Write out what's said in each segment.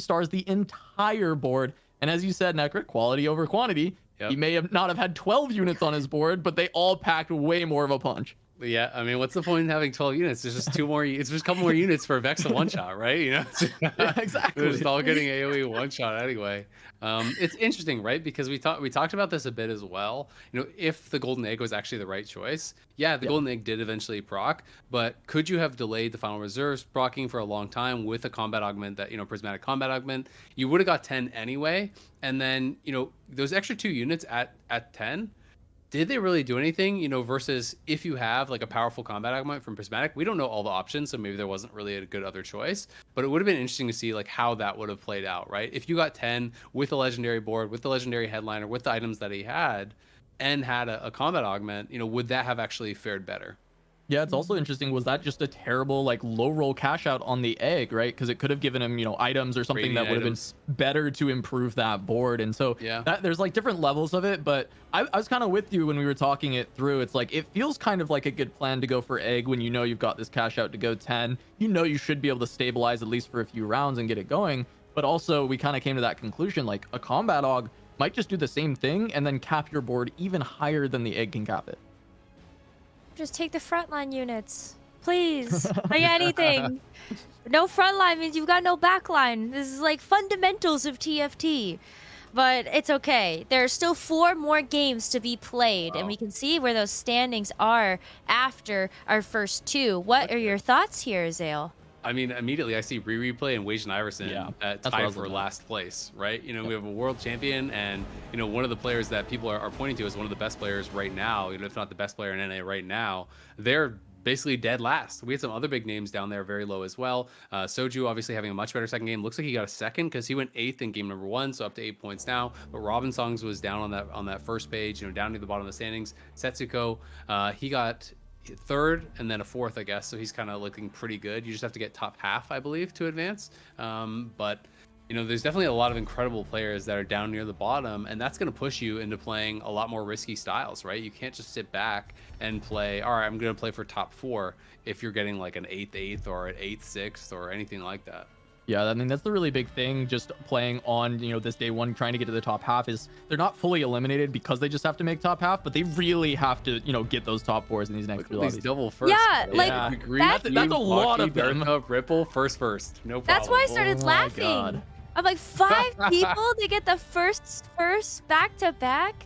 stars the entire board. And as you said, Necrit, quality over quantity. Yep. He may have not have had 12 units on his board, but they all packed way more of a punch. Yeah, I mean, what's the point in having 12 units? There's just two more. It's just a couple more units for Vex to one shot, right? You know, Yeah, exactly. they're just all getting AOE one shot anyway. It's interesting, right? Because we talked about this a bit as well. You know, if the golden egg was actually the right choice, yeah, the golden egg did eventually proc, but could you have delayed the final reserves proccing for a long time with a combat augment that, you know, prismatic combat augment? You would have got 10 anyway, and then, you know, those extra 2 units at 10. Did they really do anything, you know, versus if you have like a powerful combat augment from Prismatic? We don't know all the options, so maybe there wasn't really a good other choice, but it would have been interesting to see like how that would have played out, right? If you got 10 with a legendary board, with the legendary headliner, with the items that he had, and had a combat augment, you know, would that have actually fared better? Yeah, it's also interesting. Was that just a terrible like low roll cash out on the egg, right? Because it could have given him, you know, items or something that would have been better to improve that board. And so yeah, there's like different levels of it. But I was kind of with you when we were talking it through. It's like it feels kind of like a good plan to go for egg when you know you've got this cash out to go 10. You know you should be able to stabilize at least for a few rounds and get it going. But also we kind of came to that conclusion like a combat aug might just do the same thing and then cap your board even higher than the egg can cap it. Just take the frontline units, please. Like anything. No frontline means you've got no backline. This is like fundamentals of TFT. But it's okay. There are still 4 more games to be played, and we can see where those standings are after our first 2. What are your thoughts here, Zale? I mean, immediately I see Replay and Wage and Iverson tied for last place, right? You know, we have a world champion, and you know, one of the players that people are pointing to as one of the best players right now, you know, if not the best player in NA right now. They're basically dead last. We had some other big names down there very low as well. Soju obviously having a much better second game. Looks like he got a second because he went 8th in game number 1, so up to 8 points now. But Robin Songs was down on that first page, you know, down near the bottom of the standings. Setsuko, he got 3rd and then a 4th, I guess, so he's kind of looking pretty good. You just have to get top half, I believe, to advance. But you know, there's definitely a lot of incredible players that are down near the bottom, and that's going to push you into playing a lot more risky styles, right? You can't just sit back and play, all right, I'm going to play for top 4 if you're getting like an 8th or an 8th 6th or anything like that. Yeah, I mean, that's the really big thing, just playing on, you know, this day 1, trying to get to the top half, is they're not fully eliminated because they just have to make top half, but they really have to, you know, get those top 4s in these next few these double first. Yeah, like that's a lot of them. Ripple, first, no problem. That's why I started laughing. I'm like, 5 people to get the first back to back.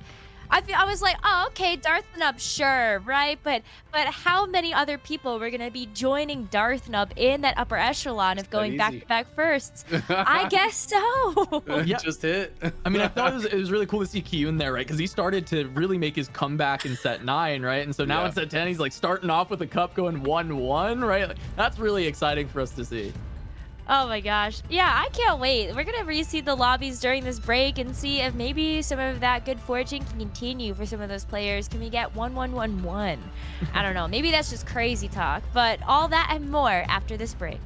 I was like, oh, okay, Darthnub, sure, right? But how many other people were gonna be joining Darthnub in that upper echelon of going back-to-back firsts? I guess so. Yeah, just hit. I mean, I thought it was really cool to see Kyun there, right? Because he started to really make his comeback in set 9, right? And so now in set 10, he's like starting off with a cup going 1-1, right? Like, that's really exciting for us to see. Oh my gosh. Yeah, I can't wait. We're going to reseed the lobbies during this break and see if maybe some of that good fortune can continue for some of those players. Can we get 1-1-1-1? I don't know. Maybe that's just crazy talk, but all that and more after this break.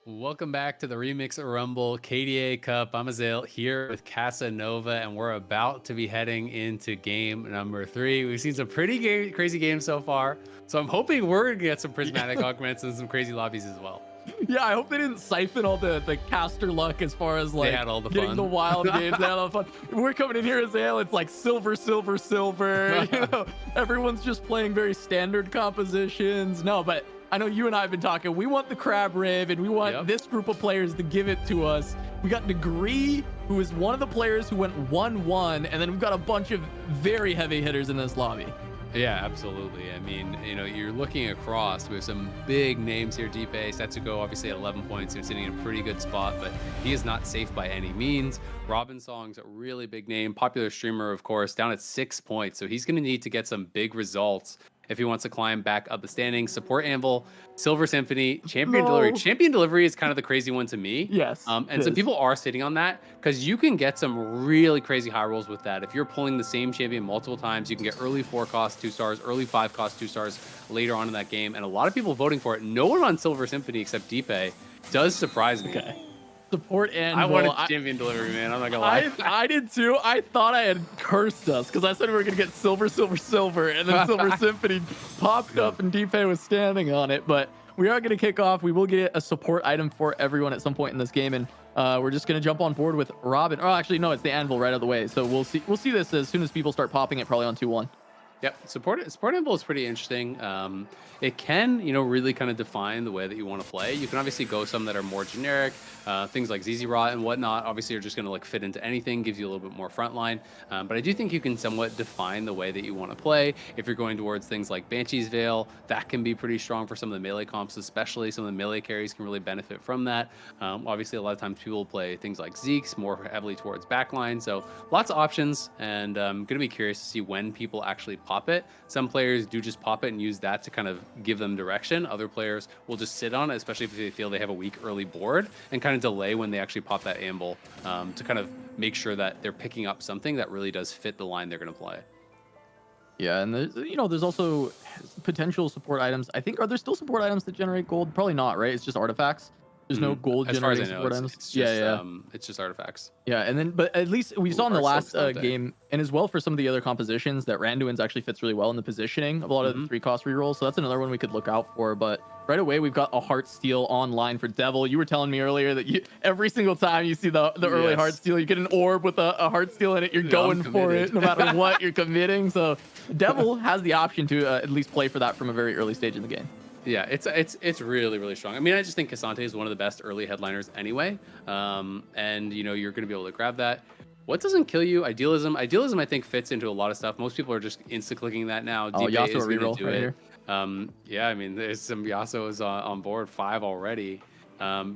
Welcome back to the Remix Rumble KDA Cup. I'm Azale here with Casanova, and we're about to be heading into game number 3. We've seen some pretty crazy games so far, so I'm hoping we're going to get some prismatic augments and some crazy lobbies as well. Yeah, I hope they didn't siphon all the caster luck as far as like they had all the getting fun. the wild games. They had all the fun. We're coming in here as Ale. It's like silver, silver, silver. You know, everyone's just playing very standard compositions. No, but I know you and I have been talking. We want the crab rib, and we want this group of players to give it to us. We got Degree, who is one of the players who went 1-1, and then we've got a bunch of very heavy hitters in this lobby. Yeah, absolutely. I mean, you know, you're looking across. We have some big names here. Deepe, Setsuko, obviously at 11 points. He's sitting in a pretty good spot, but he is not safe by any means. Robin Song's a really big name, popular streamer, of course, down at 6 points. So he's going to need to get some big results if he wants to climb back up the standings. Support Anvil, Silver Symphony, Champion Delivery. Champion Delivery is kind of the crazy one to me. Yes. And some people are sitting on that because you can get some really crazy high rolls with that. If you're pulling the same champion multiple times, you can get early 4 cost 2 stars, early 5 cost 2 stars later on in that game. And a lot of people voting for it. No one on Silver Symphony except Deepe does surprise me. Okay. Support Anvil. I wanted Champion Delivery, man. I'm not gonna lie. I did too. I thought I had cursed us because I said we were gonna get silver, silver, silver, and then Silver Symphony popped up and Deepe was standing on it. But we are gonna kick off. We will get a support item for everyone at some point in this game, and we're just gonna jump on board with Robin. Oh, actually, no, it's the Anvil right out of the way. So we'll see. We'll see this as soon as people start popping it, probably on 2-1. Yep, support Anvil is pretty interesting. It can, you know, really kind of define the way that you want to play. You can obviously go some that are more generic, things like ZZ Rot and whatnot. Obviously, are just going to like fit into anything, gives you a little bit more frontline. But I do think you can somewhat define the way that you want to play. If you're going towards things like Banshee's Veil, that can be pretty strong for some of the melee comps, especially some of the melee carries can really benefit from that. Obviously, a lot of times people play things like Zeke's more heavily towards backline. So lots of options, and I'm going to be curious to see when people actually pop it. Some players do just pop it and use that to kind of give them direction. Other players will just sit on it, especially if they feel they have a weak early board, and kind of delay when they actually pop that Anvil to kind of make sure that they're picking up something that really does fit the line they're going to play. Yeah, and there's also potential support items. I think, are there still support items that generate gold? Probably not, right? It's just artifacts. There's no gold generating support items. It's just, it's just artifacts. Yeah, and then, but at least we saw in the last game, and as well for some of the other compositions, that Randuin's actually fits really well in the positioning of a lot of the 3-cost rerolls. So that's another one we could look out for. But right away, we've got a Heartsteel online for Devil. You were telling me earlier that every single time you see the early Heartsteel, you get an orb with a Heartsteel in it. You're going for it no matter what. You're committing. So Devil has the option to at least play for that from a very early stage in the game. Yeah, it's really, really strong. I mean, I just think Cassante is one of the best early headliners anyway. And, you know, you're going to be able to grab that. What doesn't kill you? Idealism. Idealism, I think, fits into a lot of stuff. Most people are just insta-clicking that now. Yasuo is reroll do right it. Here. Yeah, I mean, there's some Yasuo's on board, 5 already.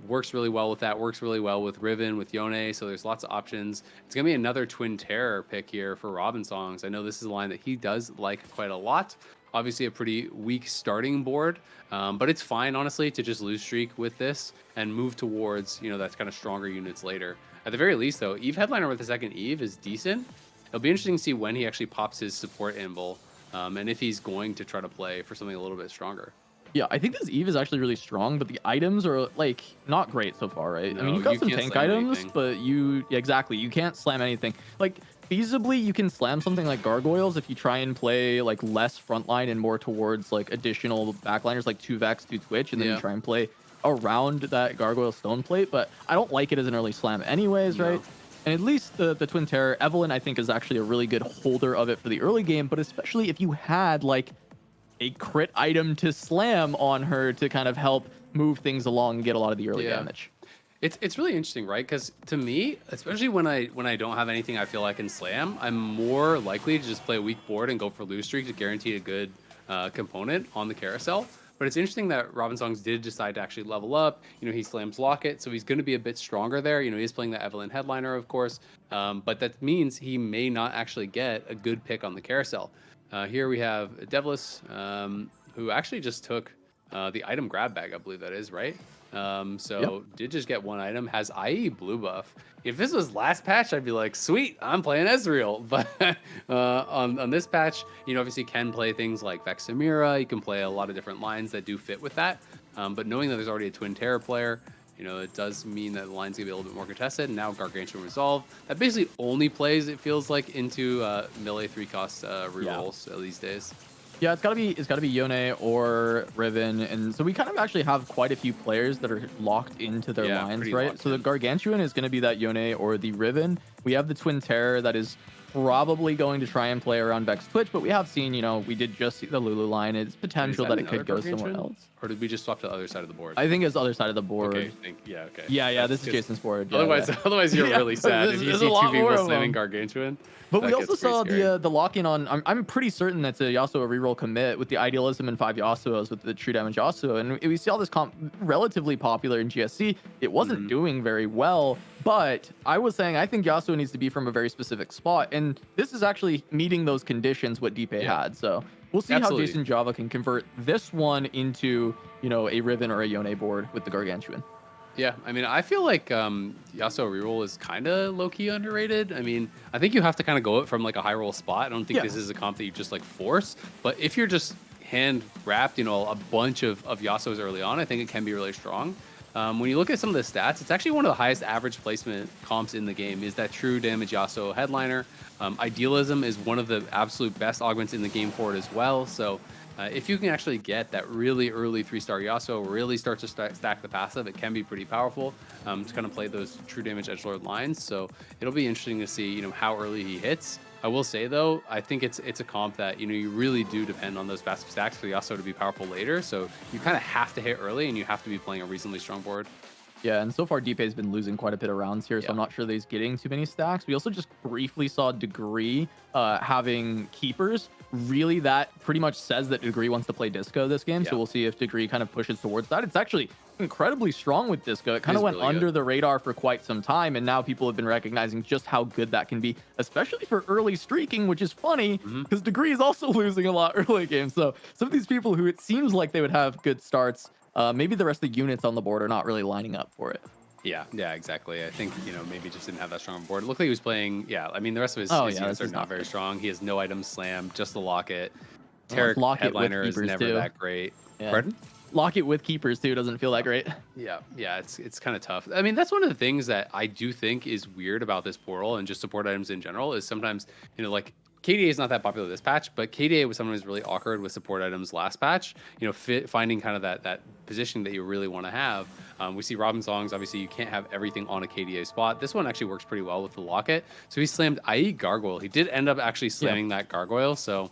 Works really well with that. Works really well with Riven, with Yone. So there's lots of options. It's going to be another Twin Terror pick here for Robin Songs. I know this is a line that he does like quite a lot. Obviously a pretty weak starting board, but it's fine, honestly, to just lose streak with this and move towards, you know, that kind of stronger units later. At the very least, though, Eve Headliner with the second Eve is decent. It'll be interesting to see when he actually pops his support Anvil, and if he's going to try to play for something a little bit stronger. Yeah, I think this Eve is actually really strong, but the items are like not great so far, right? No, I mean, you've got some tank items, but you can't slam anything. Like feasibly, you can slam something like Gargoyles if you try and play like less frontline and more towards like additional backliners like 2Vex, 2 Twitch, and then you try and play around that Gargoyle Stone Plate, but I don't like it as an early slam anyways, right? And at least the Twin Terror, Evelyn, I think, is actually a really good holder of it for the early game, but especially if you had like a crit item to slam on her to kind of help move things along and get a lot of the early damage. It's really interesting, right? Because to me, especially when I don't have anything I feel I can slam, I'm more likely to just play a weak board and go for lose streak to guarantee a good component on the carousel. But it's interesting that Robinsongs did decide to actually level up. You know, he slams Locket, so he's going to be a bit stronger there. You know, he's playing the Evelyn headliner, of course, but that means he may not actually get a good pick on the carousel. Here we have Devlis, who actually just took the item grab bag, I believe that is, right? Did just get one item, has IE blue buff. If this was last patch, I'd be like, sweet, I'm playing Ezreal. But on this patch, you know, obviously can play things like Vexamira. You can play a lot of different lines that do fit with that. But knowing that there's already a Twin Terror player, you know, it does mean that the line's gonna be a little bit more contested. And now Gargantuan Resolve, that basically only plays, it feels like, into melee 3-cost rerolls these days. Yeah, it's gotta be Yone or Riven, and so we kind of actually have quite a few players that are locked into their lines, right? So the Gargantuan is gonna be that Yone or the Riven. We have the Twin Terror that is probably going to try and play around Vex Twitch, but we have seen, you know, we did just see the Lulu line. It's potential that it could go somewhere else. Or did we just swap to the other side of the board? I think it's the other side of the board. Okay, okay. Yeah, this is Jason's board. Otherwise you're really sad if you see two people slamming Gargantuan. But we also saw the lock-in on. I'm pretty certain that's a Yasuo reroll commit with the Idealism and 5 Yasuos with the true damage Yasuo, and we saw this comp relatively popular in GSC. It wasn't doing very well, but I was saying I think Yasuo needs to be from a very specific spot, and this is actually meeting those conditions what Deepe had. So we'll see how Jason Java can convert this one into, you know, a Riven or a Yone board with the Gargantuan. Yeah, I mean, I feel like Yasuo reroll is kind of low-key underrated. I mean, I think you have to kind of go it from like a high roll spot. I don't think this is a comp that you just like force. But if you're just hand-wrapped, you know, a bunch of Yasuos early on, I think it can be really strong. When you look at some of the stats, it's actually one of the highest average placement comps in the game is that true damage Yasuo headliner. Idealism is one of the absolute best augments in the game for it as well. So if you can actually get that really early 3-star Yasuo, really start to stack the passive, it can be pretty powerful to kind of play those true damage edgelord lines. So it'll be interesting to see, you know, how early he hits. I will say though, I think it's a comp that, you know, you really do depend on those passive stacks for Yasuo to be powerful later. So you kind of have to hit early, and you have to be playing a reasonably strong board. Yeah, and so far Deepe has been losing quite a bit of rounds here, so I'm not sure that he's getting too many stacks. We also just briefly saw Degree having keepers. Really, that pretty much says that Degree wants to play Disco this game, so we'll see if Degree kind of pushes towards that. It's actually incredibly strong with Disco. It kind of went really under the radar for quite some time, and now people have been recognizing just how good that can be, especially for early streaking, which is funny because Degree is also losing a lot early game. So some of these people who it seems like they would have good starts, maybe the rest of the units on the board are not really lining up for it. Yeah, exactly. I think, you know, maybe just didn't have that strong board. It looked like he was playing, I mean, the rest of his units are not very strong. He has no items slammed, just the Locket. Tarek headliner is never that great. Pardon? Locket with keepers too doesn't feel that great. Yeah, it's kind of tough. I mean, that's one of the things that I do think is weird about this portal and just support items in general is sometimes, you know, like KDA is not that popular this patch, but KDA was someone who's really awkward with support items last patch. You know, finding kind of that position that you really want to have. We see Robinsongs, obviously you can't have everything on a KDA spot. This one actually works pretty well with the Locket. So he slammed IE Gargoyle. He did end up actually slamming that Gargoyle. So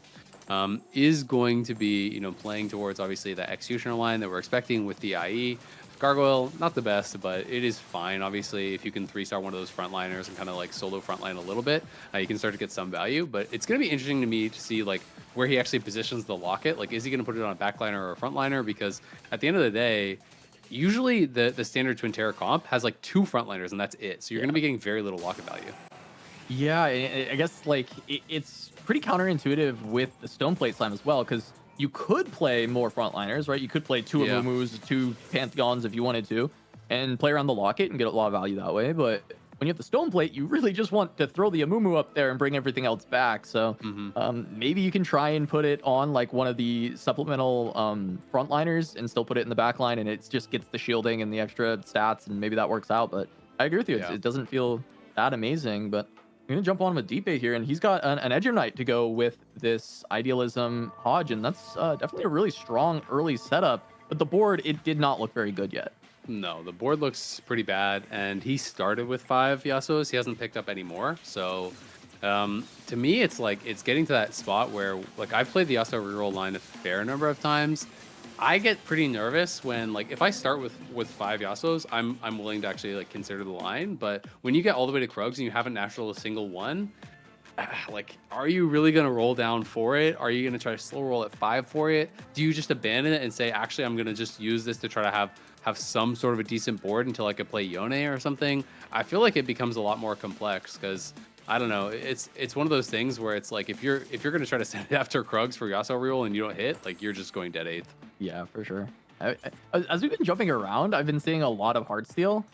is going to be, you know, playing towards obviously the Executioner line that we're expecting with the IE. Gargoyle, not the best, but it is fine. Obviously, if you can 3-star one of those frontliners and kind of like solo frontline a little bit, you can start to get some value. But it's going to be interesting to me to see like where he actually positions the Locket. Like, is he going to put it on a backliner or a frontliner? Because at the end of the day, usually the standard Twin Terror comp has like 2 frontliners and that's it. So you're going to be getting very little Locket value. Yeah, I guess like it's pretty counterintuitive with the Stone Plate Slam as well, because you could play more frontliners, right? You could play 2 Amumu's, 2 Pantheons if you wanted to, and play around the Locket and get a lot of value that way. But when you have the Stone Plate, you really just want to throw the Amumu up there and bring everything else back. So maybe you can try and put it on like one of the supplemental frontliners and still put it in the back line, and it just gets the shielding and the extra stats, and maybe that works out. But I agree with you. It doesn't feel that amazing, but I'm going to jump on with Deepe here, and he's got an Edger Knight to go with this Idealism Hodge, and that's definitely a really strong early setup, but the board, it did not look very good yet. No, the board looks pretty bad, and he started with 5 Yasuos. He hasn't picked up any more. So, to me, it's like it's getting to that spot where, like, I've played the Yasuo reroll line a fair number of times. I get pretty nervous when, like, if I start with 5 Yasuos, I'm willing to actually like consider the line. But when you get all the way to Krugs and you haven't naturaled a single one, like, are you really going to roll down for it? Are you going to try to slow roll at 5 for it? Do you just abandon it and say, actually, I'm going to just use this to try to have some sort of a decent board until I could play Yone or something? I feel like it becomes a lot more complex because I don't know. It's one of those things where it's like if you're going to try to send it after Krugs for Yasuo reroll and you don't hit, like, you're just going dead 8th. Yeah, for sure. As we've been jumping around, I've been seeing a lot of Heartsteel.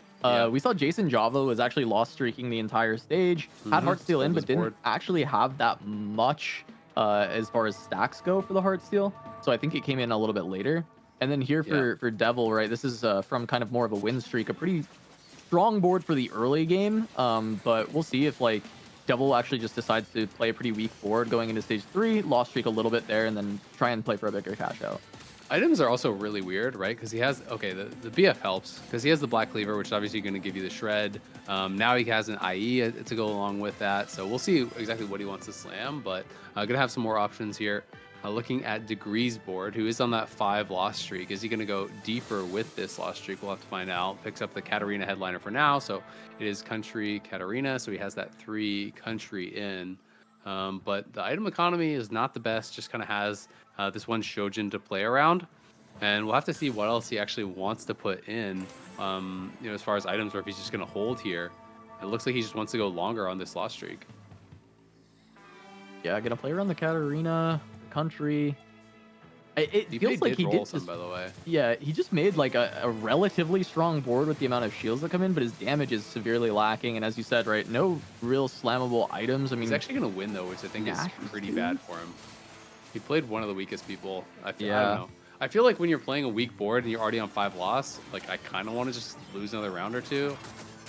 We saw Jason Java was actually lost streaking the entire stage, had Heartsteel in, but didn't actually have that much as far as stacks go for the Heartsteel. So I think it came in a little bit later. And then here for Devil, right? This is from kind of more of a win streak, a pretty strong board for the early game. But we'll see if like Devil actually just decides to play a pretty weak board going into stage 3, lost streak a little bit there, and then try and play for a bigger cash out. Items are also really weird, right? Because he has, okay, the BF helps because he has the Black Cleaver, which is obviously going to give you the shred. Now he has an IE to go along with that. So we'll see exactly what he wants to slam, but going to have some more options here. Looking at Degree's board, who is on that 5 loss streak. Is he going to go deeper with this loss streak? We'll have to find out. Picks up the Katarina headliner for now. So it is country Katarina. So he has that 3 country in. But the item economy is not the best. Just kind of has this one Shojin to play around. And we'll have to see what else he actually wants to put in, as far as items, or if he's just going to hold here. It looks like he just wants to go longer on this loss streak. Yeah, gonna play around the Katarina country. It feels like he did some, by the way. Yeah, he just made like a relatively strong board with the amount of shields that come in, but his damage is severely lacking. And as you said, right, no real slammable items. I mean, he's actually gonna win though, which I think is pretty bad for him. He played one of the weakest people. I don't know. I feel like when you're playing a weak board and you're already on 5 loss, like I kind of want to just lose another round or two.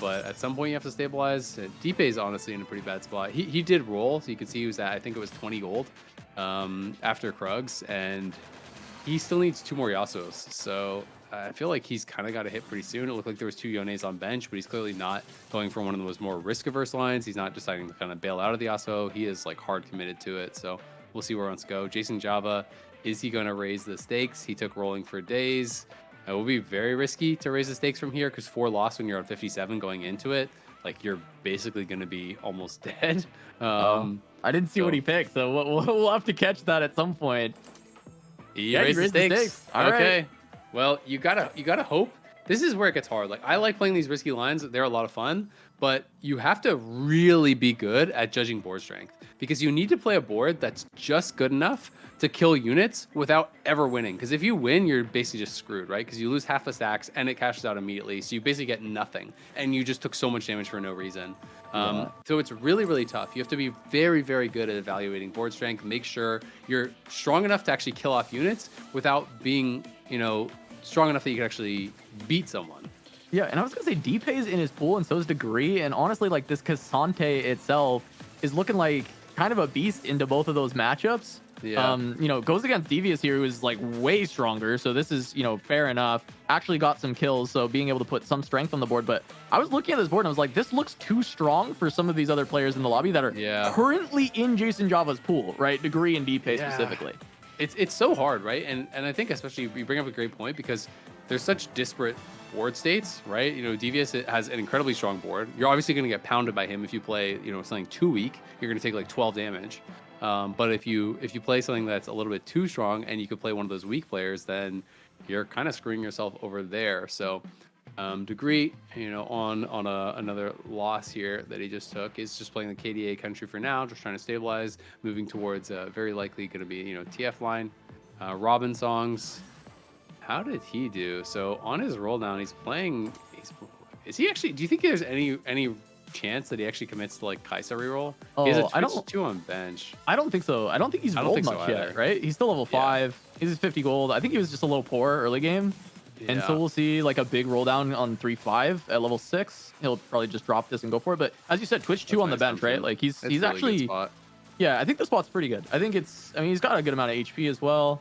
But at some point you have to stabilize. Deepe is honestly in a pretty bad spot. He did roll, so you can see he was at, I think it was 20 gold after Krugs, and he still needs 2 more Yasuos. So I feel like he's kind of got to hit pretty soon. It looked like there was 2 Yones on bench, but he's clearly not going for one of those more risk-averse lines. He's not deciding to kind of bail out of the Yasuo. He is like hard committed to it. So we'll see where he wants to go. Jason Java, is he going to raise the stakes? He took rolling for days. It will be very risky to raise the stakes from here because 4 loss when you're on 57 going into it, like you're basically going to be almost dead. I didn't see what he picked, so we'll have to catch that at some point. He raised the stakes. Okay. Right. Well, you gotta hope. This is where it gets hard. Like, I like playing these risky lines. They're a lot of fun, but you have to really be good at judging board strength because you need to play a board that's just good enough to kill units without ever winning. Because if you win, you're basically just screwed, right? Because you lose half the stacks and it cashes out immediately. So you basically get nothing. And you just took so much damage for no reason. So it's really, really tough. You have to be very, very good at evaluating board strength. Make sure you're strong enough to actually kill off units without being, strong enough that you can actually beat someone. Yeah, and I was gonna say Deepe is in his pool, and so is Degree. And honestly, like this Cassante itself is looking like kind of a beast into both of those matchups. Yeah. Goes against Devious here, who is like way stronger. So this is, fair enough. Actually got some kills, so being able to put some strength on the board. But I was looking at this board and I was like, this looks too strong for some of these other players in the lobby that are currently in Jason Java's pool, right? Degree and Deepe specifically. It's so hard, right? And I think especially you bring up a great point because there's such disparate board states, right? Devious has an incredibly strong board. You're obviously going to get pounded by him if you play, something too weak. You're going to take like 12 damage. But if you play something that's a little bit too strong and you could play one of those weak players, then you're kind of screwing yourself over there. So Degree, on another loss here that he just took is just playing the KDA country for now, just trying to stabilize, moving towards very likely going to be, TF line. Robin songs. How did he do? So on his roll down, he's playing. Is he actually? Do you think there's any chance that he actually commits to like Kaisa reroll? He has a Twitch 2 on bench. I don't think so. I don't think he's rolled much yet, right? He's still level 5. He's 50 gold. I think he was just a little poor early game. And so we'll see like a big roll down on 3-5 at level 6. He'll probably just drop this and go for it. But as you said, Twitch 2 on the bench, right? Like he's really actually, yeah, I think the spot's pretty good. I think he's got a good amount of HP as well.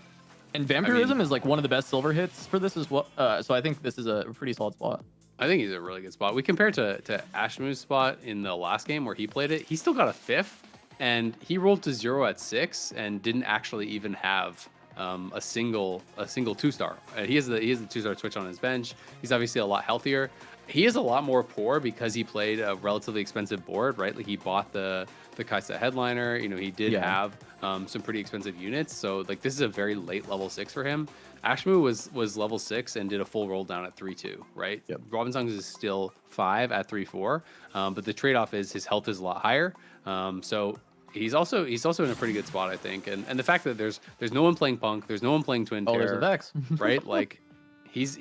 And Vampirism is like one of the best silver hits for this as well. So I think this is a pretty solid spot. I think he's a really good spot. We compared to Ashmu's spot in the last game where he played it. He still got a 5th, and he rolled to 0 at 6 and didn't actually even have a single 2-star. He has the 2-star Twitch on his bench. He's obviously a lot healthier. He is a lot more poor because he played a relatively expensive board, right? Like he bought the Kaisa headliner. You know, he did have some pretty expensive units. So like this is a very late level 6 for him. Ashmu was level 6 and did a full roll down at 3-2, right? Yep. Robin Songs is still 5 at 3-4, but the trade-off is his health is a lot higher. So he's also in a pretty good spot, I think. And the fact that there's no one playing Punk, there's no one playing Twin Terror. Oh, there's a Vex. Right? Like he's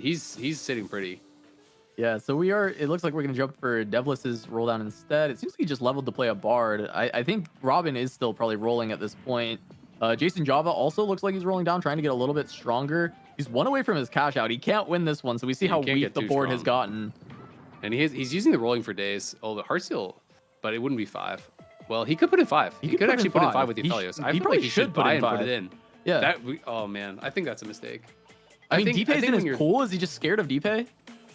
sitting pretty. Yeah, so it looks like we're going to jump for Devless's roll down instead. It seems like he just leveled to play a Bard. I think Robin is still probably rolling at this point. Jason Java also looks like he's rolling down, trying to get a little bit stronger. He's one away from his cash out. He can't win this one, so we see how weak the board has gotten. And he's using the rolling for days. Oh, the Heartsteel, but it wouldn't be 5. Well, he could put in 5. He could actually put in 5 with the Aphelios. I feel like he should buy and put it in. Yeah. Oh man, I think that's a mistake. I mean, Deepay isn't as cool. Is he just scared of Deepay?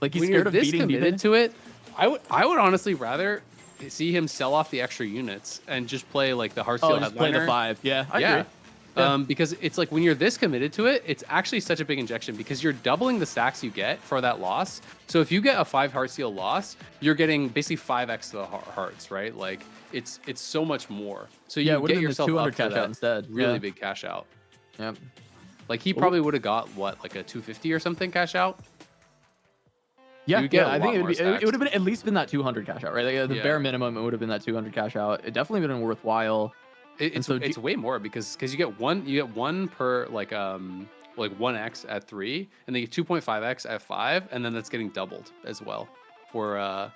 Like he's scared of beating Deepay? To it, I would honestly rather see him sell off the extra units and just play like the Heartsteel just play the 5. Yeah, I agree. Because it's like when you're this committed to it, it's actually such a big injection because you're doubling the stacks you get for that loss. So if you get a 5 Heartsteel loss, you're getting basically 5x the hearts, right? Like it's so much more. So you get yourself 200 up cash to out instead. Really big cash out. Yep. Like he probably would have got what, like a 250 or something cash out. Yeah, I think it would have been at least been that 200 cash out, right? Like the bare minimum, it would have been that 200 cash out. It definitely been worthwhile. It's way more because you get one per like 1x at 3, and then you get 2.5x at 5, and then that's getting doubled as well for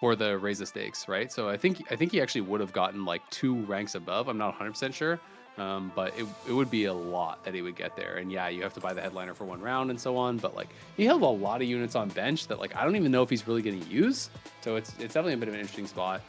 the raise the stakes, right? So I think he actually would have gotten like 2 ranks above. I'm not 100% sure. But it would be a lot that he would get there. And yeah, you have to buy the headliner for 1 round and so on. But like he held a lot of units on bench that like I don't even know if he's really going to use. So it's definitely a bit of an interesting spot.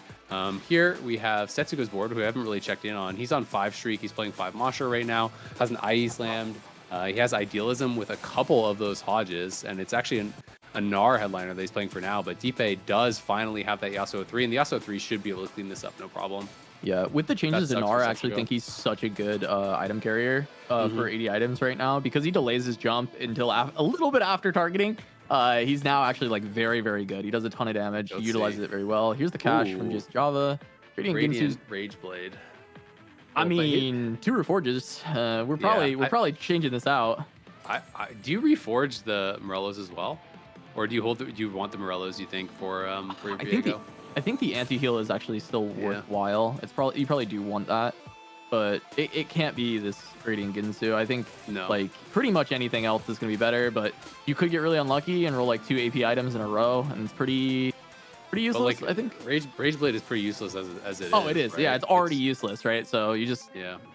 Here we have Setsuga's board, who I haven't really checked in on. He's on 5 streak. He's playing 5 Masha right now. Has an IE slammed. He has Idealism with a couple of those Hodges, and it's actually a Gnar headliner that he's playing for now. But Deepay does finally have that Yasuo 3, and the Yasuo 3 should be able to clean this up no problem. Yeah, with the changes to Gnar, I actually think he's such a good item carrier for 80 items right now because he delays his jump until a little bit after targeting. He's now actually like very, very good. He does a ton of damage. He utilizes it very well. Here's the cash from just Java. Radiant Rage Blade. I mean, 2 Reforges. We're probably changing this out. Do you reforge the Morellos as well, or do you want the Morellos? You think for your Viego? I think the anti-heal is actually still worthwhile. You probably do want that, but it can't be this Radiant Ginsu. I think like pretty much anything else is gonna be better, but you could get really unlucky and roll like 2 AP items in a row, and it's pretty useless. I think Rage Blade is pretty useless as it is. Oh, it is. Right? Yeah, it's already useless, right? So you just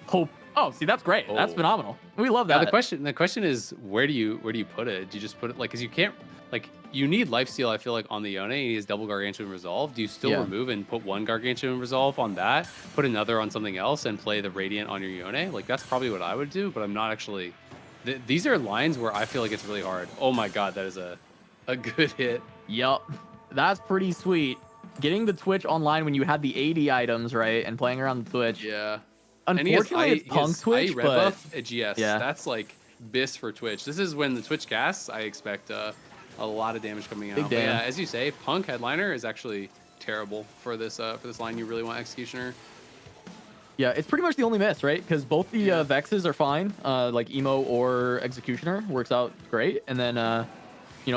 hope. Oh, see, that's great. That's phenomenal. We love that. Now the question is, where do you put it? Do you just put it like, because you can't, like, you need lifesteal, I feel like, on the Yone. He has double Gargantuan Resolve. Do you still remove and put 1 Gargantuan Resolve on that, put another on something else, and play the Radiant on your Yone? Like, that's probably what I would do, but I'm not actually. These are lines where I feel like it's really hard. Oh my god, that is a good hit. Yup, that's pretty sweet. Getting the Twitch online when you had the 80 items, right, and playing around the Twitch. Yeah. Unfortunately, it's Punk Twitch, but buff at GS. That's like BIS for Twitch. This is when the Twitch casts. I expect a lot of damage coming out. But yeah, as you say, Punk headliner is actually terrible for this line. You really want Executioner. Yeah, it's pretty much the only miss, right? Because both the Vexes are fine. Like Emo or Executioner works out great. And then,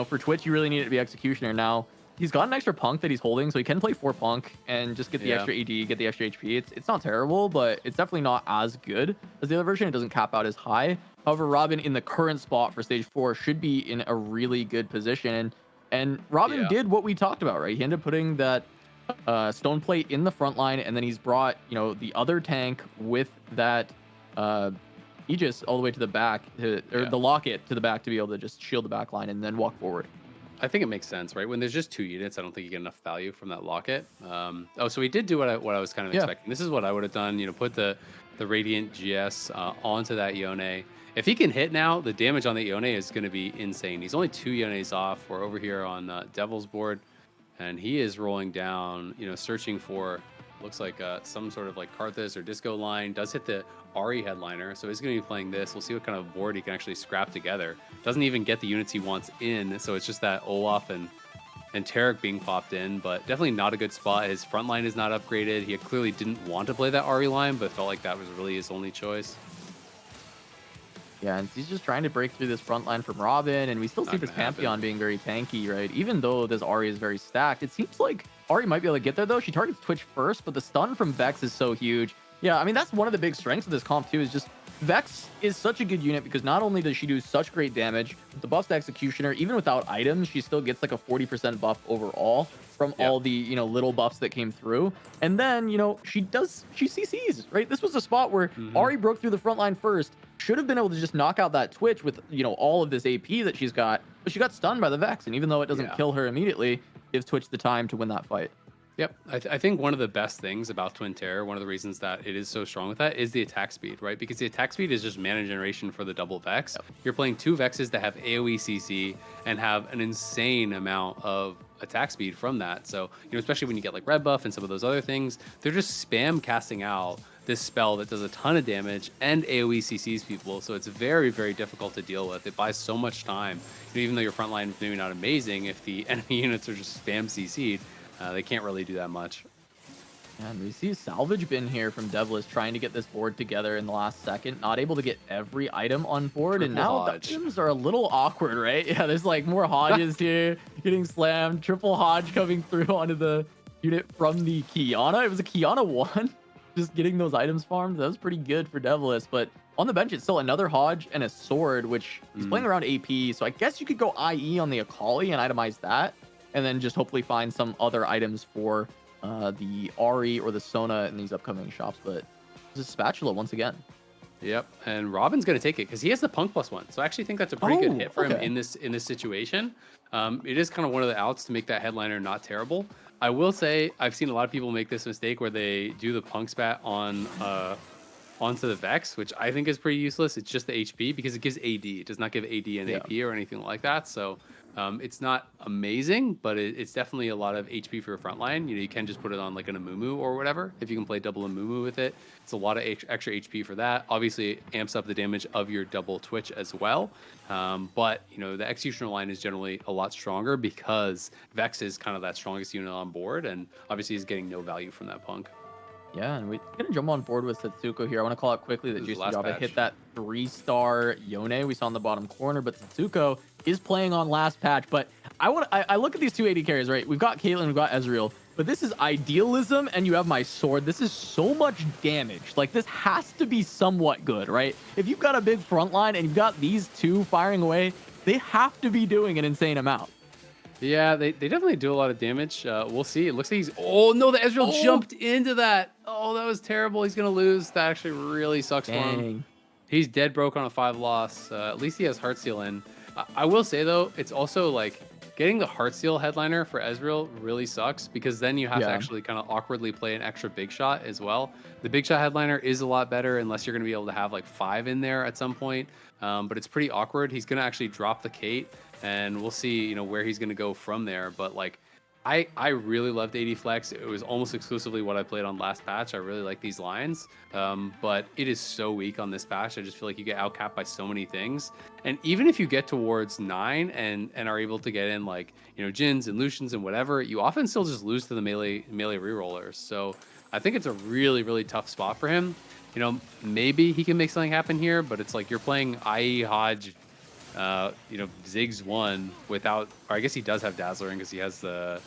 for Twitch, you really need it to be Executioner. Now, he's got an extra Punk that he's holding, so he can play 4 Punk and just get the extra ED, get the extra HP. It's not terrible, but it's definitely not as good as the other version. It doesn't cap out as high. However, Robin in the current spot for stage 4 should be in a really good position. And Robin did what we talked about, right? He ended up putting that stone plate in the front line, and then he's brought, the other tank with that Aegis all the way to the back, or the locket to the back to be able to just shield the back line and then walk forward. I think it makes sense, right? When there's just 2 units, I don't think you get enough value from that locket. Oh, so he did do what I was kind of Yeah. expecting. This is what I would have done. You know, put the Radiant GS onto that Yone. If he can hit now, the damage on the Yone is going to be insane. He's only 2 Yones off. We're over here on Devil's board, and he is rolling down. You know, searching for looks like some sort of like Karthus or Disco line. Does hit the Ari headliner, so he's going to be playing this. We'll see what kind of board he can actually scrap together. Doesn't even get the units he wants in, so it's just that Olaf and Tarek being popped in, but definitely not a good spot. His front line is not upgraded. He clearly didn't want to play that Ari line, but felt like that was really his only choice. Yeah, and he's just trying to break through this front line from Robin, and we still see this Pantheon being very tanky, right? Even though this Ari is very stacked, it seems like Ari might be able to get there, though. She targets Twitch first, but the stun from Vex is so huge. Yeah, I mean, that's one of the big strengths of this comp, too, is just Vex is such a good unit because not only does she do such great damage, with the buffs to Executioner, even without items, she still gets like a 40% buff overall from all the, you know, little buffs that came through. And then, you know, she CCs, right? This was a spot where Ari broke through the front line first, should have been able to just knock out that Twitch with, you know, all of this AP that she's got, but she got stunned by the Vex. And even though it doesn't kill her immediately, gives Twitch the time to win that fight. Yep. I think one of the best things about Twin Terror, one of the reasons that it is so strong with that is the attack speed, right? Because the attack speed is just mana generation for the double Vex. You're playing 2 Vexes that have AoE CC and have an insane amount of attack speed from that. So, you know, especially when you get like red buff and some of those other things, they're just spam casting out this spell that does a ton of damage and AoE CCs people. So it's very, very difficult to deal with. It buys so much time. You know, even though your front line is maybe not amazing, if the enemy units are just spam CC'd, they can't really do that much. And we see Salvage Bin here from Devilish trying to get this board together in the last second, not able to get every item on board. And now the items are a little awkward, right? Yeah, there's like more Hodges here getting slammed. Triple Hodge coming through onto the unit from the Kiana. It was a Kiana 1, just getting those items farmed. That was pretty good for Devilish. But on the bench, it's still another Hodge and a sword, which he's playing around AP. So I guess you could go IE on the Akali and itemize that, and then just hopefully find some other items for the Ari or the Sona in these upcoming shops. But it's a spatula once again. Yep, and Robin's going to take it because he has the Punk +1. So I actually think that's a pretty good hit for him in this situation. It is kind of one of the outs to make that headliner not terrible. I will say I've seen a lot of people make this mistake where they do the Punk spat on onto the Vex, which I think is pretty useless. It's just the HP because it gives AD. It does not give AD and AP or anything like that. So it's not amazing, but it's definitely a lot of HP for your front line. You know, you can just put it on like an Amumu or whatever. If you can play double Amumu with it, it's a lot of extra HP for that. Obviously, it amps up the damage of your double Twitch as well. But, you know, the Executioner line is generally a lot stronger because Vex is kind of that strongest unit on board, and obviously he's getting no value from that Punk. Yeah, and we're going to jump on board with Setsuko here. I want to call out quickly that Juicy Java hit that 3-star Yone we saw in the bottom corner, but Setsuko is playing on last patch. But I look at these 280 carries, right? We've got Caitlyn, we've got Ezreal, but this is Idealism, and you have my sword. This is so much damage. Like, this has to be somewhat good, right? If you've got a big front line and you've got these two firing away, they have to be doing an insane amount. Yeah, they definitely do a lot of damage. We'll see. It looks like he's... Oh, no, the Ezreal jumped into that. Oh, that was terrible. He's going to lose. That actually really sucks for him. He's dead broke on a 5 loss. At least he has Heartsteel in. I will say, though, it's also like getting the Heartsteel headliner for Ezreal really sucks because then you have to actually kind of awkwardly play an extra big shot as well. The big shot headliner is a lot better unless you're going to be able to have like 5 in there at some point. But it's pretty awkward. He's going to actually drop the Kate. And we'll see, you know, where he's going to go from there. But like, I really loved 80 Flex. It was almost exclusively what I played on last patch. I really like these lines. But it is so weak on this patch. I just feel like you get outcapped by so many things. And even if you get towards 9 and are able to get in like, you know, Jins and Lucians and whatever, you often still just lose to the melee rerollers. So I think it's a really, really tough spot for him. You know, maybe he can make something happen here, but it's like you're playing IE Hodge, you know, Ziggs 1 without, or I guess he does have Dazzler because he has the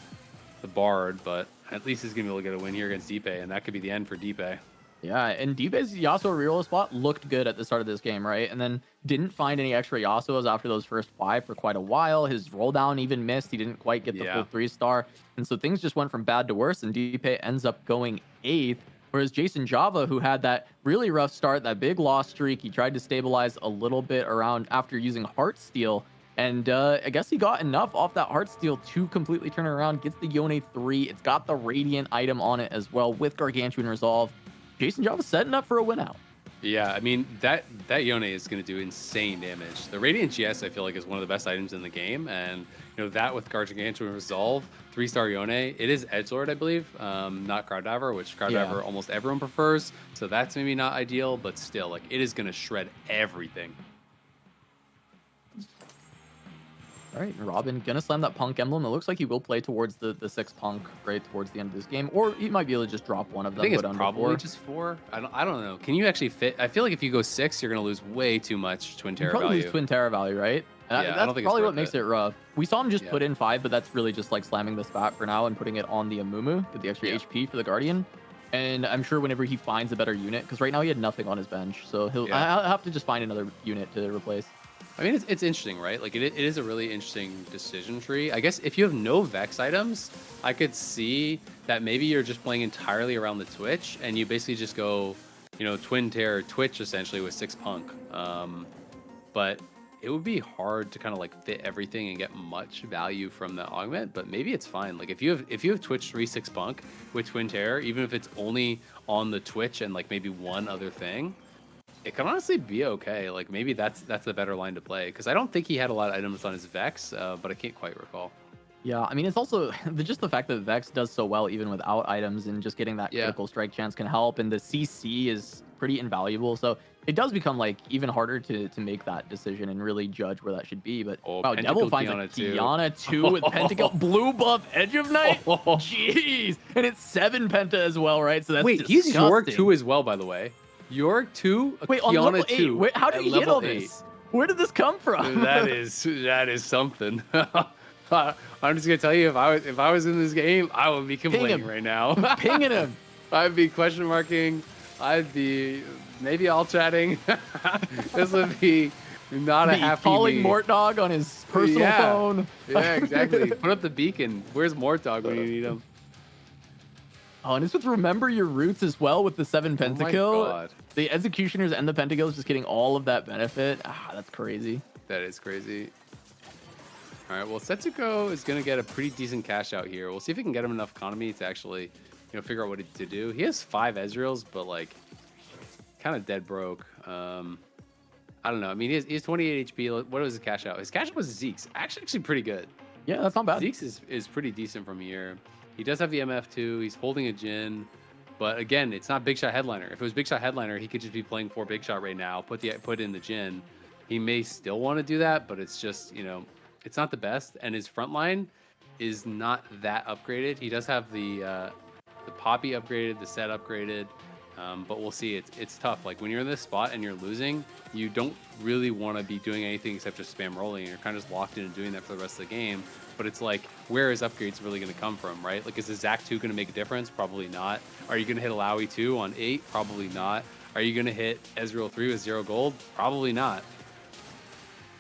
Bard, but at least he's gonna be able to get a win here against Deepe, and that could be the end for Deepe. Yeah, and Deepe's Yasuo reroll spot looked good at the start of this game, right? And then didn't find any extra Yasuos after those first 5 for quite a while. His roll down even missed. He didn't quite get the full 3-star. And so things just went from bad to worse, and Deepe ends up going 8th. Whereas Jason Java, who had that really rough start, that big loss streak, he tried to stabilize a little bit around after using Heartsteel. And I guess he got enough off that Heartsteel to completely turn it around. Gets the Yone 3. It's got the Radiant item on it as well with Gargantuan Resolve. Jason Java setting up for a win out. Yeah, I mean, that Yone is going to do insane damage. The Radiant GS, I feel like, is one of the best items in the game. And, you know, that with Gargantuan Resolve, 3-star Yone, it is Edgelord, I believe, not Crowd Diver, which Crowd Diver almost everyone prefers. So that's maybe not ideal, but still, like, it is going to shred everything. All right, Robin gonna slam that Punk emblem. It looks like he will play towards the 6 Punk right towards the end of this game, or he might be able to just drop one of them. I think it's probably just 4. I don't know. Can you actually fit? I feel like if you go 6, you're gonna lose way too much Twin Terror value. Probably lose Twin Terror value, right? And yeah, that's probably what makes it rough. We saw him just Yeah. put in 5, but that's really just like slamming the spat for now and putting it on the Amumu, get the extra HP for the Guardian. And I'm sure whenever he finds a better unit, because right now he had nothing on his bench, so I'll have to just find another unit to replace. I mean, it's interesting, right? Like, it is a really interesting decision tree. I guess if you have no Vex items, I could see that maybe you're just playing entirely around the Twitch, and you basically just go, you know, Twin Terror Twitch, essentially, with 6 Punk. But it would be hard to kind of, like, fit everything and get much value from the augment, but maybe it's fine. Like, if you have Twitch 3-6 Punk with Twin Terror, even if it's only on the Twitch and, like, maybe one other thing, it can honestly be okay. Like, maybe that's the better line to play, because I don't think he had a lot of items on his Vex, but I can't quite recall. Yeah, I mean, it's also just the fact that Vex does so well even without items, and just getting that critical strike chance can help, and the CC is pretty invaluable, so it does become like even harder to make that decision and really judge where that should be. But wow, Devil finds a Kiana 2 with Pentakill, blue buff, Edge of Night. Jeez, and it's 7 Penta as well, right? So that's he's York 2 as well, by the way. York 2, wait, on level 8. Wait, how did he hit all this? Where did this come from? that is something. I'm just gonna tell you, if I was in this game, I would be complaining right now. Pinging him. I'd be question marking. I'd be maybe all chatting. This would be not a happy calling me. Mortdog on his personal phone. Yeah, exactly. Put up the beacon. Where's Mortdog when you need him? Oh, and it's with Remember Your Roots as well with the 7 Pentakill. Oh my God. The Executioners and the Pentakills just getting all of that benefit. Ah, that's crazy. That is crazy. All right, well, Setsuko is going to get a pretty decent cash out here. We'll see if we can get him enough economy to actually, figure out what to do. He has 5 Ezreals, but, like, kind of dead broke. I don't know. I mean, he has 28 HP. What was his cash out? His cash out was Zeke's. Actually pretty good. Yeah, that's not bad. Zeke's is pretty decent from here. He does have the MF2. He's holding a Jhin. But again, it's not Big Shot Headliner. If it was Big Shot Headliner, he could just be playing 4 Big Shot right now, put in the Jhin. He may still want to do that, but it's just, it's not the best. And his front line is not that upgraded. He does have the Poppy upgraded, the set upgraded. But we'll see. It's tough. Like, when you're in this spot and you're losing, you don't really want to be doing anything except just spam rolling. You're kind of just locked in and doing that for the rest of the game. But it's like, where is upgrades really going to come from, right? Like, is the Zac 2 going to make a difference? Probably not. Are you going to hit Alawi 2 on 8? Probably not. Are you going to hit Ezreal 3 with 0 gold? Probably not.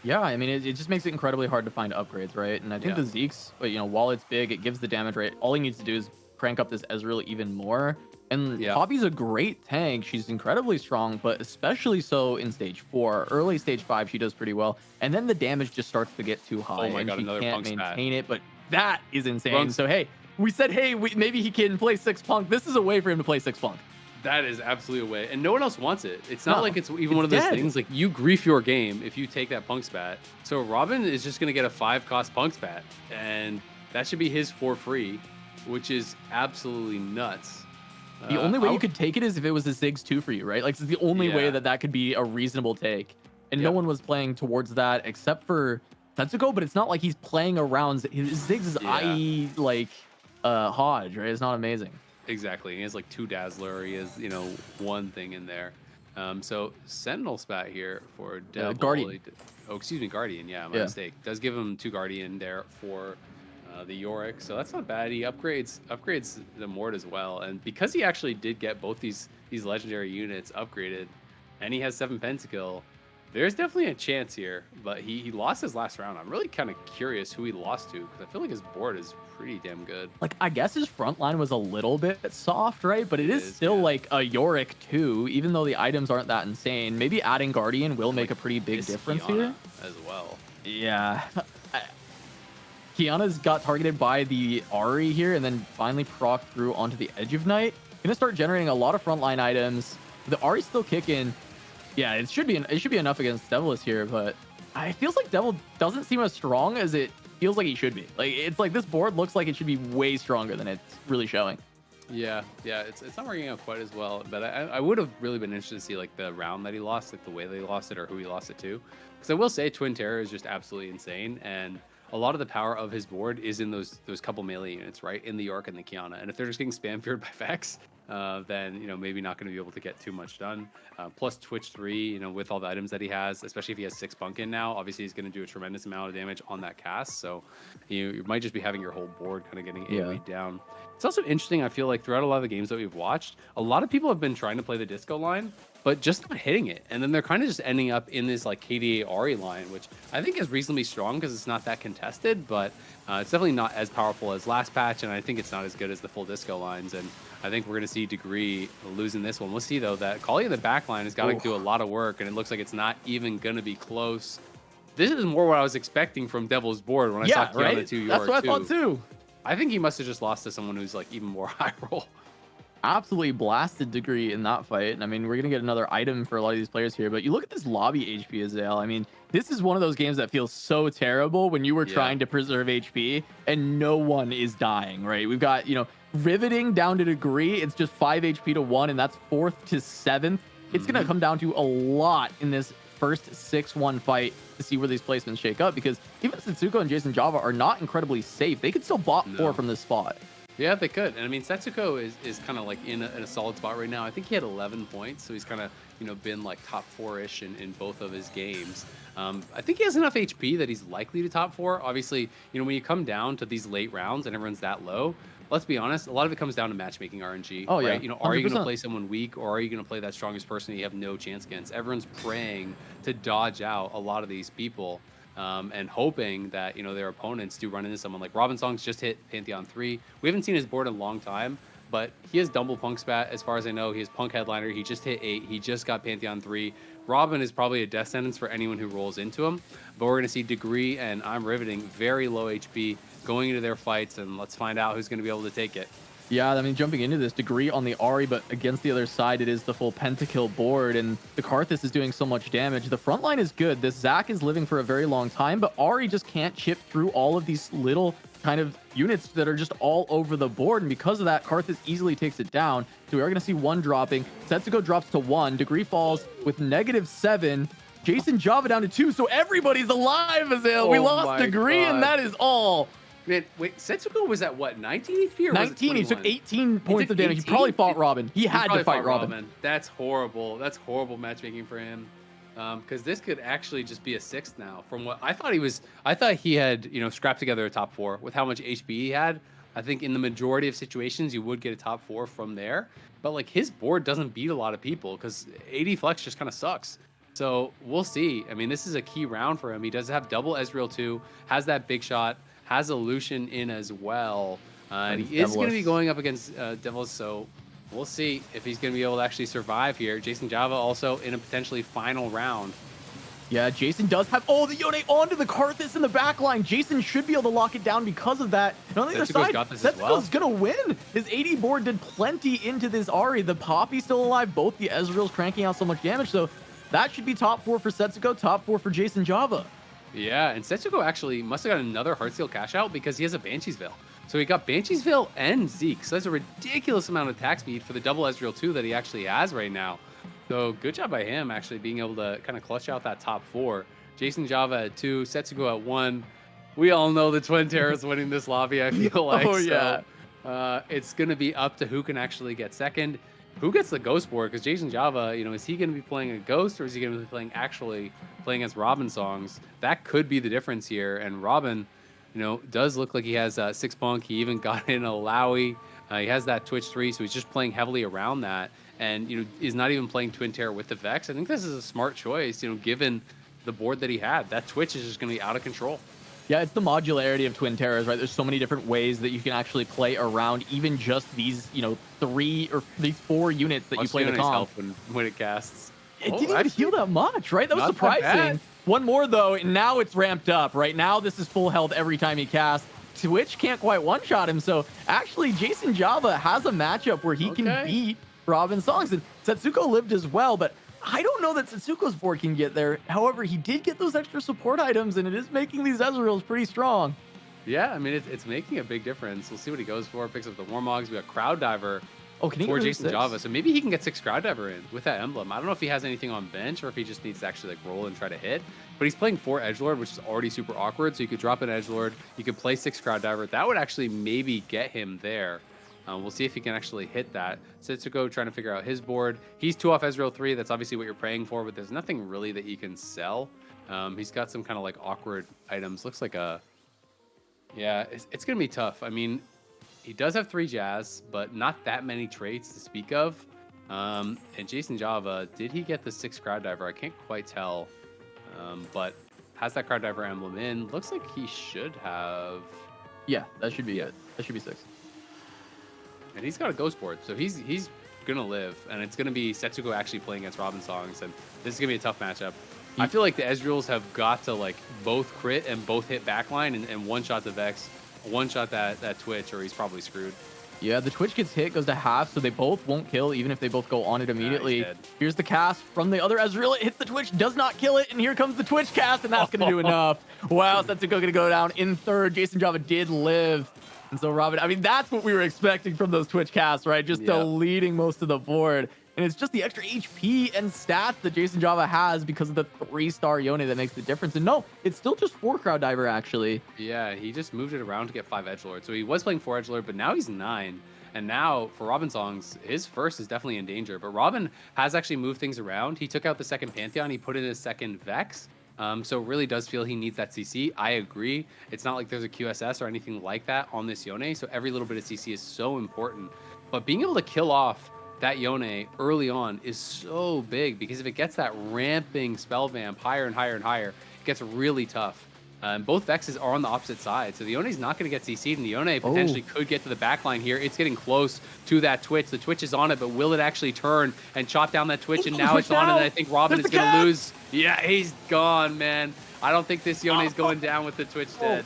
Yeah, I mean, it just makes it incredibly hard to find upgrades, right? And I think the Zeke's, while it's big, it gives the damage rate. All he needs to do is crank up this Ezreal even more. And Poppy's a great tank. She's incredibly strong, but especially so in stage 4. Early stage 5, she does pretty well. And then the damage just starts to get too high. Oh my God, she another can't Punk maintain it. But that is insane. So, hey, we said, hey, maybe he can play 6 Punk. This is a way for him to play 6 Punk. That is absolutely a way. And no one else wants it. It's not like it's even one of those things. Like, you grief your game if you take that Punk spat. So Robin is just going to get a 5-cost Punk spat. And that should be his for free, which is absolutely nuts. The only way you could take it is if it was a Ziggs 2 for you, right? Like, it's the only way that could be a reasonable take. And no one was playing towards that except for Setsuko, but it's not like he's playing around. Ziggs is IE, like, Hodge, right? It's not amazing. Exactly. He has, like, 2 Dazzler. He has, 1 thing in there. So Sentinel spat here for Devil. Guardian. Oh, excuse me, Guardian. Yeah, my mistake. Does give him 2 Guardian there for the Yorick, so that's not bad. He upgrades the Mort as well, and because he actually did get both these legendary units upgraded, and he has 7 Pentakill, there's definitely a chance here. But he lost his last round. I'm really kind of curious who he lost to, because I feel like his board is pretty damn good. Like, I guess his front line was a little bit soft, right? But it is still like a Yorick too, even though the items aren't that insane. Maybe adding Guardian will make a pretty big difference here as well. Yeah. Kiana's got targeted by the Ahri here and then finally proc through onto the Edge of Night. Gonna start generating a lot of frontline items. The Ahri's still kicking. Yeah, it should be enough against Devilis here, but it feels like Devil doesn't seem as strong as it feels like he should be. Like, it's like this board looks like it should be way stronger than it's really showing. Yeah, it's not working out quite as well, but I would have really been interested to see like the round that he lost, like the way that he lost it or who he lost it to. Because I will say Twin Terror is just absolutely insane, and a lot of the power of his board is in those couple melee units, right? In the York and the Kiana. And if they're just getting spam feared by Vex, then, you know, maybe not going to be able to get too much done. Plus Twitch 3, you know, with all the items that he has, especially if he has 6 bunk in now, obviously he's going to do a tremendous amount of damage on that cast. So you might just be having your whole board kind of getting AoE down. It's also interesting, I feel like throughout a lot of the games that we've watched, a lot of people have been trying to play the disco line, but just not hitting it. And then they're kind of just ending up in this like KDA Ahri line, which I think is reasonably strong because it's not that contested, but it's definitely not as powerful as last patch. And I think it's not as good as the full disco lines. And I think we're going to see Degree losing this one. We'll see though that Kali in the back line has got to do a lot of work, and it looks like it's not even going to be close. This is more what I was expecting from Devil's board when I saw Kiana 2 York. That's what I thought too. I think he must have just lost to someone who's like even more high roll. Absolutely blasted Degree in that fight. And I mean, we're going to get another item for a lot of these players here, but you look at this lobby HP Azale. I mean, this is one of those games that feels so terrible when you were trying to preserve HP and no one is dying, right? We've got, you know, Riveting down to Degree. It's just 5 HP to 1, and that's 4th to 7th. It's going to come down to a lot in this first 6-1 fight to see where these placements shake up, because even Setsuko and Jason Java are not incredibly safe. They could still bot 4 from this spot. Yeah, they could. And I mean, Setsuko is kind of like in a solid spot right now. I think he had 11 points, so he's kind of, you know, been like top 4-ish in both of his games. I think he has enough HP that he's likely to top 4. Obviously, you know, when you come down to these late rounds and everyone's that low, let's be honest, a lot of it comes down to matchmaking RNG. Oh, right? yeah. You know, are you going to play someone weak, or are you going to play that strongest person that you have no chance against? Everyone's praying to dodge out a lot of these people. And hoping that, you know, their opponents do run into someone like Robin Song's just hit Pantheon 3. We haven't seen his board in a long time, but he has double Punk Spat. As far as I know, he has Punk Headliner. He just hit 8. He just got Pantheon 3. Robin is probably a death sentence for anyone who rolls into him, but we're going to see Degree and I'm Riveting very low HP going into their fights, and let's find out who's going to be able to take it. Yeah, I mean, jumping into this, Degree on the Ahri, but against the other side, it is the full pentakill board, and the Karthus is doing so much damage. The front line is good. This Zac is living for a very long time, but Ahri just can't chip through all of these little kind of units that are just all over the board, and because of that, Karthus easily takes it down. So we are going to see 1 dropping. Setsuko drops to 1. Degree falls with -7. Jason Java down to 2, so everybody's alive, Azale. We lost Degree, and that is all. Man, wait, Setsuko was at what, 19 HP or 19? He took 18 points of damage. He probably fought Robin. He had to fight Robin. That's horrible. That's horrible matchmaking for him. Because this could actually just be a 6th now. From what I thought I thought he had, you know, scrapped together a top 4 with how much HP he had. I think in the majority of situations you would get a top 4 from there. But like his board doesn't beat a lot of people because AD Flex just kind of sucks. So we'll see. I mean, this is a key round for him. He does have double Ezreal 2, has that big shot, has a Lucian in as well. And he is going to be going up against Devils, so we'll see if he's going to be able to actually survive here. Jason Java also in a potentially final round. Yeah, Jason does have... Oh, the Yone onto the Karthus in the back line. Jason should be able to lock it down because of that. And on the other side, Setsuko's going to win. His AD board did plenty into this Ahri. The Poppy's still alive. Both the Ezreal's cranking out so much damage. So that should be top 4 for Setsuko, top 4 for Jason Java. Yeah, and Setsuko actually must have got another Heartsteel cash out because he has a Banshee's Veil. So he got Banshee's Veil and Zeke. So that's a ridiculous amount of attack speed for the double Ezreal 2 that he actually has right now. So good job by him actually being able to kind of clutch out that top 4. Jason Java at 2, Setsuko at 1. We all know the Twin Terrors winning this lobby, I feel like. Oh, yeah. So, it's going to be up to who can actually get second. Who gets the Ghost board? Because Jason Java, you know, is he going to be playing a Ghost, or is he going to be playing as Robin songs? That could be the difference here. And Robin, you know, does look like he has 6 Punk. He even got in a Lowy. He has that Twitch 3, so he's just playing heavily around that. And, you know, is not even playing Twin Terror with the Vex. I think this is a smart choice, you know, given the board that he had. That Twitch is just going to be out of control. Yeah, it's the modularity of Twin Terrors, right? There's so many different ways that you can actually play around even just these, you know, 3 or these 4 units that you play the comp. When it casts. It didn't even heal that much, right? That was surprising. One more, though, and now it's ramped up. Right now, this is full health every time he casts. Twitch can't quite one-shot him, so actually, Jason Java has a matchup where he can beat Robin Songs. And Setsuko lived as well, but I don't know that Setsuko's board can get there. However, he did get those extra support items, and it is making these Ezreals pretty strong. Yeah, I mean, it's making a big difference. We'll see what he goes for. Picks up the Warmogs. We got Crowd Diver for Jason Java. So maybe he can get 6 Crowd Diver in with that emblem. I don't know if he has anything on bench or if he just needs to actually like roll and try to hit. But he's playing 4 Edgelord, which is already super awkward. So you could drop an Edgelord. You could play 6 Crowd Diver. That would actually maybe get him there. We'll see if he can actually hit that. Setsuko trying to figure out his board. He's 2 off Ezreal 3. That's obviously what you're praying for, but there's nothing really that he can sell. He's got some kind of like awkward items. Looks like a... Yeah, it's going to be tough. I mean, he does have 3 Jazz, but not that many traits to speak of. And Jason Java, did he get the 6 Crowd Diver? I can't quite tell. But has that Crowd Diver emblem in? Looks like he should have... Yeah, that should be it. That should be 6. And he's got a Ghost board, so he's going to live. And it's going to be Setsuko actually playing against Robin Songs. And this is going to be a tough matchup. I feel like the Ezreals have got to like both crit and both hit backline and one-shot the Vex, one-shot that Twitch, or he's probably screwed. Yeah, the Twitch gets hit, goes to half, so they both won't kill, even if they both go on it immediately. Here's the cast from the other Ezreal. It hits the Twitch, does not kill it, and here comes the Twitch cast, and that's going to do enough. Wow, Setsuko going to go down in 3rd. Jason Java did live. And so Robin, I mean, that's what we were expecting from those Twitch casts, right? Just deleting most of the board. And it's just the extra HP and stats that Jason Java has because of the 3-star Yone that makes the difference. And no, it's still just 4 Crowd Diver, actually. Yeah, he just moved it around to get 5 Edgelord. So he was playing 4 Edgelord, but now he's 9. And now for Robin Songs, his first is definitely in danger. But Robin has actually moved things around. He took out the 2nd Pantheon. He put in his 2nd Vex. So it really does feel he needs that CC. I agree. It's not like there's a QSS or anything like that on this Yone. So every little bit of CC is so important. But being able to kill off that Yone early on is so big, because if it gets that ramping spell vamp higher and higher and higher, it gets really tough. Both Vexes are on the opposite side, so the Yone's not going to get CC'd, and the Yone potentially could get to the backline here. It's getting close to that Twitch. The Twitch is on it, but will it actually turn and chop down that Twitch? And now it's on it, and I think Robin is going to lose. Yeah, he's gone, man. I don't think this Yone is going down with the Twitch dead.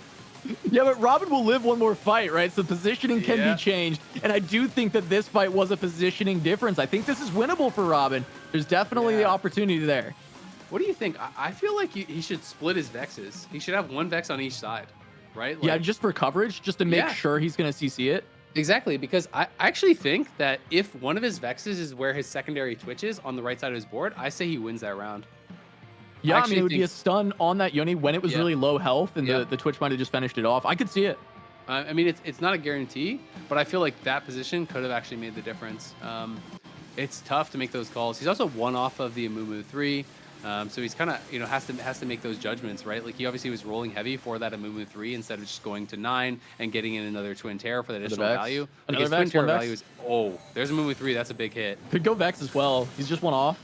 Yeah, but Robin will live one more fight, right? So positioning can be changed. And I do think that this fight was a positioning difference. I think this is winnable for Robin. There's definitely the opportunity there. What do you think? I feel like he should split his Vexes. He should have 1 Vex on each side, right? Like, yeah, just for coverage, just to make sure he's going to CC it. Exactly, because I actually think that if one of his Vexes is where his secondary Twitch is on the right side of his board, I say he wins that round. Yeah, I mean, it would be a stun on that Yone when it was really low health, and the Twitch might have just finished it off. I could see it. I mean, it's not a guarantee, but I feel like that position could have actually made the difference. It's tough to make those calls. He's also 1 off of the Amumu 3, so he's kind of, has to make those judgments, right? Like, he obviously was rolling heavy for that Amumu 3 instead of just going to 9 and getting in another Twin Terror for that additional value. Like, his Twin Terror value is, there's Amumu 3. That's a big hit. Could go Vex as well. He's just 1 off.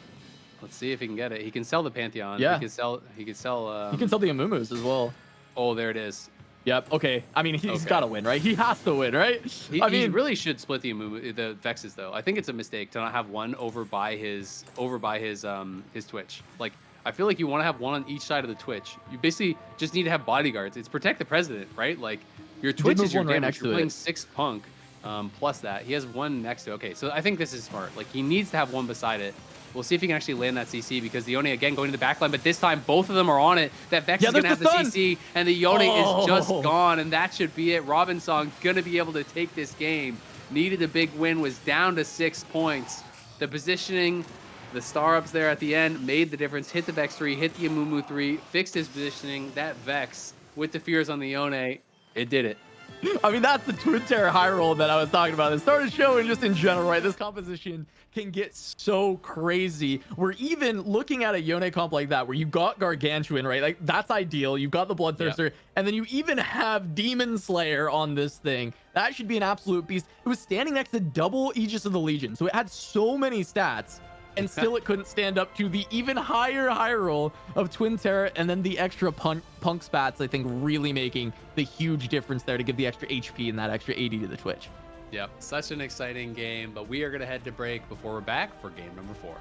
Let's see if he can get it. He can sell the Pantheon. Yeah. He can sell. He can sell the Amumus as well. Oh, there it is. Yep. Okay. I mean, he's got to win, right? He has to win, right? He really should split the Vexes, though. I think it's a mistake to not have 1 over by his Twitch. Like, I feel like you want to have 1 on each side of the Twitch. You basically just need to have bodyguards. It's protect the president, right? Like, your Twitch is your damage. You're playing 6 Punk plus that. He has 1 next to. Okay, so I think this is smart. Like, he needs to have 1 beside it. We'll see if he can actually land that CC, because the Yone, again, going to the backline, but this time both of them are on it. That Vex is going to have the CC, and the Yone is just gone, and that should be it. Robin Song going to be able to take this game. Needed a big win, was down to 6 points. The positioning, the star ups there at the end made the difference. Hit the Vex 3, hit the Amumu 3, fixed his positioning. That Vex with the fears on the Yone, it did it. I mean, that's the Twin Terror high roll that I was talking about. It started showing just in general, right? This composition can get so crazy. We're even looking at a Yone comp like that, where you got Gargantuan, right? Like, that's ideal. You've got the Bloodthirster, and then you even have Demon Slayer on this thing. That should be an absolute beast. It was standing next to double Aegis of the Legion, so it had so many stats, and still it couldn't stand up to the even higher roll of Twin Terror, and then the extra punk spats, I think, really making the huge difference there to give the extra HP and that extra 80 to the Twitch. Yep, such an exciting game, but we are going to head to break before we're back for game number 4.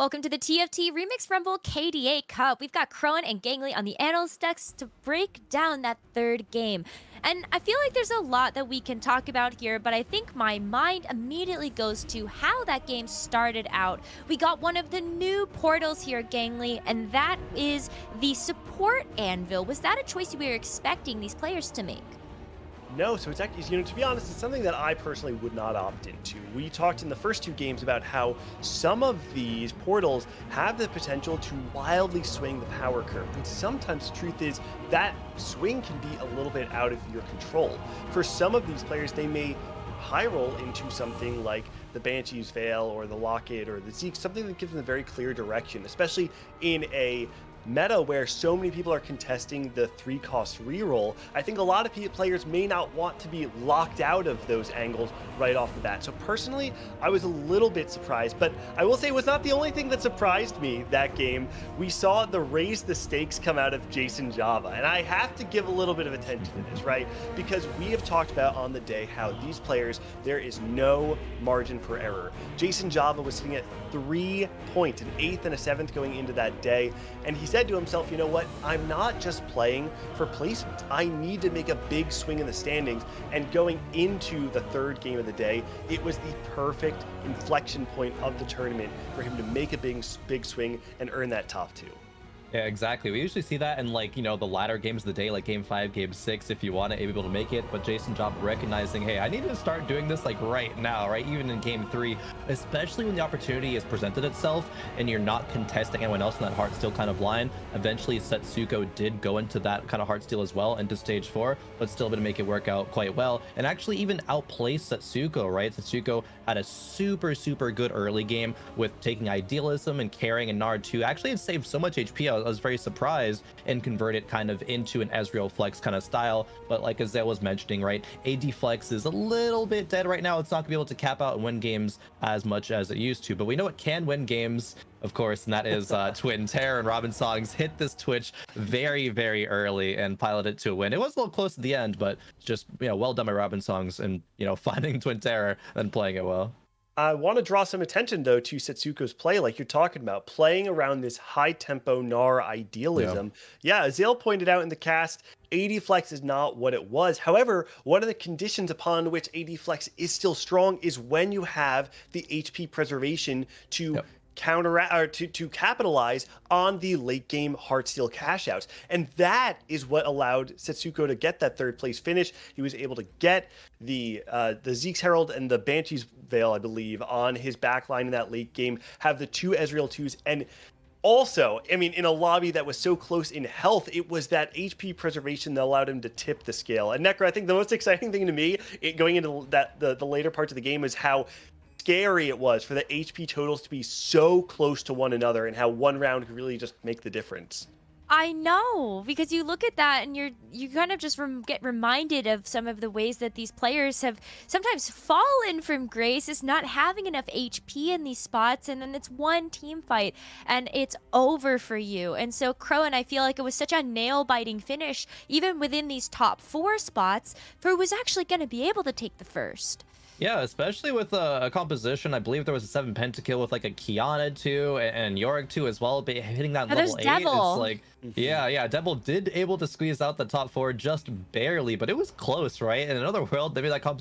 Welcome to the TFT Remix Rumble KDA Cup. We've got Crowan and Gangly on the analyst decks to break down that third game. And I feel like there's a lot that we can talk about here, but I think my mind immediately goes to how that game started out. We got one of the new portals here, Gangly, and that is the support anvil. Was that a choice we were expecting these players to make? No, so it's actually, to be honest, it's something that I personally would not opt into. We talked in the first two games about how some of these portals have the potential to wildly swing the power curve. And sometimes the truth is that swing can be a little bit out of your control. For some of these players, they may high roll into something like the Banshee's Veil or the Locket or the Zeke, something that gives them a very clear direction, especially in a meta where so many people are contesting the 3-cost reroll. I think a lot of players may not want to be locked out of those angles right off the bat. So personally, I was a little bit surprised, but I will say it was not the only thing that surprised me that game. We saw the raise the stakes come out of Jason Java, and I have to give a little bit of attention to this, right? Because we have talked about on the day how these players, there is no margin for error. Jason Java was sitting at 3 points, an 8th and a 7th going into that day, and he said to himself, you know what, I'm not just playing for placement. I need to make a big swing in the standings. And going into the third game of the day, it was the perfect inflection point of the tournament for him to make a big swing and earn that top 2. Yeah, exactly. We usually see that in the latter games of the day, like game 5, game 6, if you want to be able to make it. But Jason Job recognizing, hey, I need to start doing this right now, right? Even in game 3, especially when the opportunity is presented itself and you're not contesting anyone else in that heart steal kind of line. Eventually, Setsuko did go into that kind of heart steal as well into stage 4, but still able to make it work out quite well and actually even outplace Setsuko, right? Setsuko had a super good early game with taking Idealism and carrying a Nard 2. Actually, it saved so much HP. I was very surprised and convert it kind of into an Ezreal Flex kind of style. But like Azale was mentioning, right, AD Flex is a little bit dead right now. It's not gonna be able to cap out and win games as much as it used to, but we know it can win games, of course, and that is Twin Terror. And Robin Songs hit this Twitch very early and piloted it to a win. It was a little close at the end, but just well done by Robin Songs and finding Twin Terror and playing it well. I want to draw some attention, though, to Setsuko's play, like you're talking about, playing around this high-tempo Gnar idealism. Yeah, Azale pointed out in the cast, AD Flex is not what it was. However, one of the conditions upon which AD Flex is still strong is when you have the HP preservation to counteract or to capitalize on the late game heartsteal cash outs, and that is what allowed Setsuko to get that 3rd place finish. He was able to get the Zeke's Herald and the Banshee's Veil, I believe, on his back line in that late game, have the 2 Ezreal 2s, and also, I mean, in a lobby that was so close in health, it was that HP preservation that allowed him to tip the scale. And Necro, I think the most exciting thing to me going into the later parts of the game is how scary it was for the HP totals to be so close to one another and how one round could really just make the difference. I know, because you look at that and you kind of just get reminded of some of the ways that these players have sometimes fallen from grace, is not having enough HP in these spots, and then it's one team fight and it's over for you. And so Crowan, I feel like it was such a nail-biting finish, even within these top 4 spots, for who was actually going to be able to take the first. Yeah, especially with a composition. I believe there was a 7 pentakill with like a Kiana 2 and Yorick 2 as well, but hitting that level 8, Devil. it's like, yeah, Devil did able to squeeze out the top 4 just barely, but it was close, right? In another world, maybe that composition